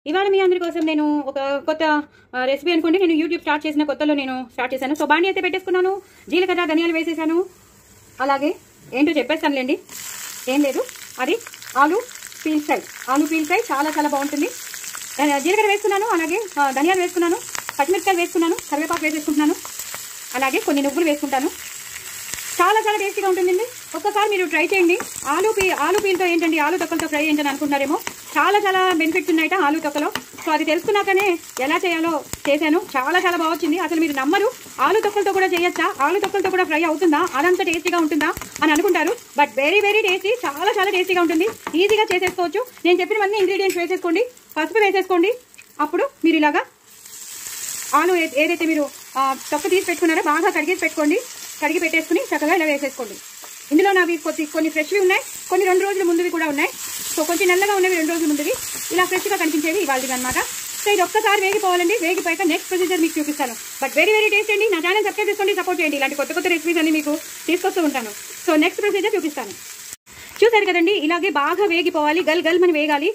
ఇవాళ మీ అందరి కోసం నేను ఒక కొత్త రెసిపీ అనుకోండి. నేను యూట్యూబ్ స్టార్ట్ చేసిన కొత్తలో నేను స్టార్ట్ చేశాను. సో బాండి అయితే పెట్టేసుకున్నాను, జీలకర్ర ధనియాలు వేసేసాను. అలాగే ఏంటో చెప్పేస్తానులేండి, ఏం లేదు, అది ఆలు పీల్ ఫ్రై చాలా చాలా బాగుంటుంది. జీలకర్ర వేసుకున్నాను, అలాగే ధనియాలు వేసుకున్నాను, పచ్చిమిరపకాయలు వేసుకున్నాను, కరివేపాకు వేసేసుకుంటున్నాను, అలాగే కొన్ని నువ్వులు వేసుకుంటాను. చాలా చాలా టేస్టీగా ఉంటుందండి. ఒక్కసారి మీరు ట్రై చేయండి. ఆలు పీల్తో ఏంటండి, ఆలు తొక్కలతో ఫ్రై ఏంటని అనుకుంటున్నారేమో. చాలా చాలా బెనిఫిట్స్ ఉన్నాయట ఆలు తొక్కలో. సో అది తెలుసుకున్నాకనే ఎలా చేయాలో చేశాను. చాలా చాలా బాగా వచ్చింది. అసలు మీరు నమ్మరు, ఆలు తొక్కలతో కూడా చేయొచ్చా, ఆలు తొక్కలతో కూడా ఫ్రై అవుతుందా, అదంతా టేస్టీగా ఉంటుందా అని అనుకుంటారు. బట్ వెరీ వెరీ టేస్టీ, చాలా చాలా టేస్టీగా ఉంటుంది. ఈజీగా చేసేసుకోవచ్చు. నేను చెప్పినవన్నీ ఇంగ్రీడియంట్స్ వేసేసుకోండి, పసుపు వేసేసుకోండి. అప్పుడు మీరు ఇలాగా ఆలు ఏదైతే మీరు తొక్క తీసి పెట్టుకున్నారో బాగా కడిగేసి పెట్టుకోండి. కడిగి పెట్టేసుకుని చక్కగా ఇలా వేసేసుకోండి. ఇందులో నావి కొన్ని ఫ్రెష్వి ఉన్నాయి, కొన్ని 2 రోజుల ముందువి కూడా ఉన్నాయి. సో కొంచెం నల్లగా ఉన్నవి 2 రోజుల ముందువి, ఇలా ఫ్రెష్గా కనిపించేవి ఇవాళవి అనమాట. సో ఇది ఒక్కసారి వేగిపోవాలండి. వేగిపోయాక నెక్స్ట్ ప్రొసీజర్ మీకు చూపిస్తాను. బట్ వెరీ వెరీ టేస్ట్ అండి. నా ఛానల్ సబ్స్క్రైబ్ చేసుకోండి, సపోర్ట్ చేయండి. ఇలాంటి కొత్త కొత్త రెసిపీస్ అన్ని మీకు తీసుకొస్తూ ఉంటాను. సో నెక్స్ట్ ప్రొసీజర్ చూపిస్తాను. చూసారు కదండి, ఇలాగే బాగా వేగిపోవాలి, గల్మని వేగాలి.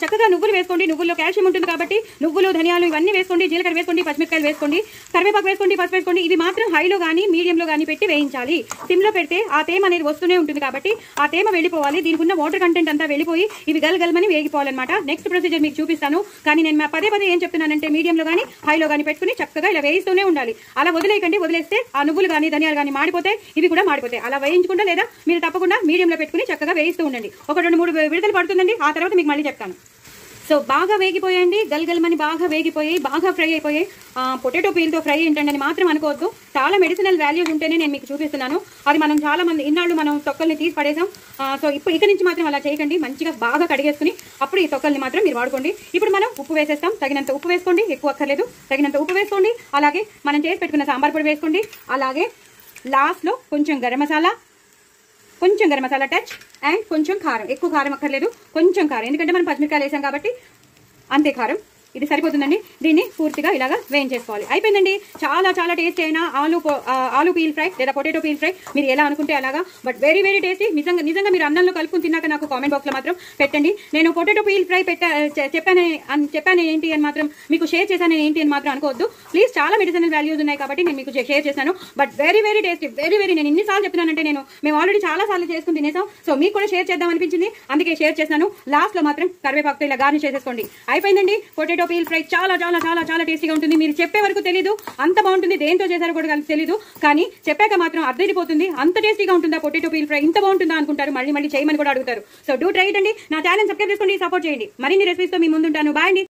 చక్కగా నువ్వులు వేసుకోండి. నువ్వుల్లో కాల్షియం ఉంటుంది కాబట్టి నువ్వులు, ధనియాలు ఇవన్నీ వేసుకోండి. జీలకర్ర వేసుకోండి, పచ్చిమిరపకాయలు వేసుకోండి, కరివేపాకు వేసుకోండి, పసుపు వేసుకోండి. ఇవి మాత్రం హైలో కానీ మీడియంలో కానీ పెట్టి వేయించాలి. సిమ్లో పెడితే ఆ తేమ అనేది వస్తూనే ఉంటుంది కాబట్టి ఆ తేమ వెళ్ళిపోవాలి. దీనికి ఉన్న వాటర్ కంటెంట్ అంతా వెళ్ళిపోయి ఇవి గల్మని వేగిపోవాలన్నమాట. నెక్స్ట్ ప్రొసీజర్ మీకు చూపిస్తాను. కానీ నేను పదే ఏం చెప్తున్నానంటే మీడియంలో కానీ హైలో కానీ పెట్టుకుని చక్కగా ఇలా వేయిస్తూనే ఉండాలి. అలా వదిలేయకండి. వదిలేస్తే ఆ నువ్వులు కానీ ధనియాలు కానీ మాడిపోతాయి, ఇవి కూడా మాడిపోతాయి. అలా వేయించుకుంటా లేదా మీరు తప్పకుండా మీడియంలో పెట్టుకుని చక్కగా వేయిస్తూ ఉండండి. ఒక 2-3 విడతలు పడుతుందండి. ఆ తర్వాత మీకు మళ్ళీ చెప్తాను. సో బాగా వేగిపోయండి, గల్మని బాగా వేగిపోయాయి, బాగా ఫ్రై అయిపోయాయి. పొటాటో పీల్తో ఫ్రై ఏంటండి మాత్రం అనుకోవద్దు. చాలా మెడిసినల్ వాల్యూస్ ఉంటేనే నేను మీకు చూపిస్తున్నాను. అది మనం చాలా మంది ఇన్నాళ్ళు మనం తొక్కల్ని తీసి పడేసాం. సో ఇప్పుడు ఇక నుంచి మాత్రం అలా చేయకండి. మంచిగా బాగా కడిగేసుకుని అప్పుడు ఈ తొక్కల్ని మాత్రం మీరు వాడుకోండి. ఇప్పుడు మనం ఉప్పు వేసేస్తాం. తగినంత ఉప్పు వేసుకోండి, ఎక్కువ అక్కర్లేదు. తగినంత ఉప్పు వేసుకోండి. అలాగే మనం చేసి పెట్టుకున్న సాంబార్ పొడి వేసుకోండి. అలాగే లాస్ట్లో కొంచెం గరం మసాలా టచ్ అండ్ కొంచెం కారం. ఎక్కువ కారం అక్కర్లేదు, కొంచెం కారం, ఎందుకంటే మనం పచ్చిమిరకాయలు వేసాం కాబట్టి అంతే కారం. ఇది సరిపోతుందండి. దీన్ని పూర్తిగా ఇలాగా వేయించేసుకోవాలి. అయిపోయిందండి. చాలా చాలా టేస్టీ అయిన ఆలు పీల్ ఫ్రై లేదా పొటాటో పీల్ ఫ్రై, మీరు ఎలా అనుకుంటే అలాగా. But very very tasty. నిజంగా మీరు అన్నంలో కలుపుకుని తిన్నాక నాకు కామెంట్ బాక్స్ లో మాత్రం పెట్టండి. నేను పొటాటో పీల్ ఫ్రై చెప్పాను ఏంటి అని మాత్రం మీకు షేర్ చేశాను ఏంటి అని మాత్రం అనుకోవద్దు ప్లీజ్. చాలా మెడిసినల్ వాల్యూస్ ఉన్నాయి కాబట్టి నేను మీకు షేర్ చేశాను. But very very tasty, very నేను ఎన్నిసార్లు చెప్తున్నానంటే మేము ఆల్రెడీ చాలా సార్లు చేసుకుని తినేసాం. సో మీకు కూడా షేర్ చేద్దాం అనిపించింది, అందుకే షేర్ చేస్తాను. లాస్ట్ లో మాత్రం కరివేపాకుతో ఇలా గార్నిష్ చేసేసుకోండి. అయిపోయిందండి పొటాటో పీల్ ఫ్రై. చాలా చాలా చాలా చాలా టేస్టీగా ఉంటుంది. మీరు చెప్పే వరకు తెలీదు అంత బాగుంటుంది, దేంతో చేశారో కూడా తెలీదు. కానీ చెప్పాక మాత్రం అర్థమైపోతుంది అంత టేస్టీగా ఉంటుందా పొటాటో పీల్ ఫ్రై, ఇంత బాగుంటుందా అనుకుంటారు. మళ్ళీ చేయమని కూడా అడుగుతారు. సో డూ ట్రై ఇట్ అండి. నా ఛానల్ సబ్స్క్రైబ్ చేసుకోండి, సపోర్ట్ చేయండి. మరిన్ని రెసిపీస్ తో మీ ముందుంటాను. బాయ్ అండి.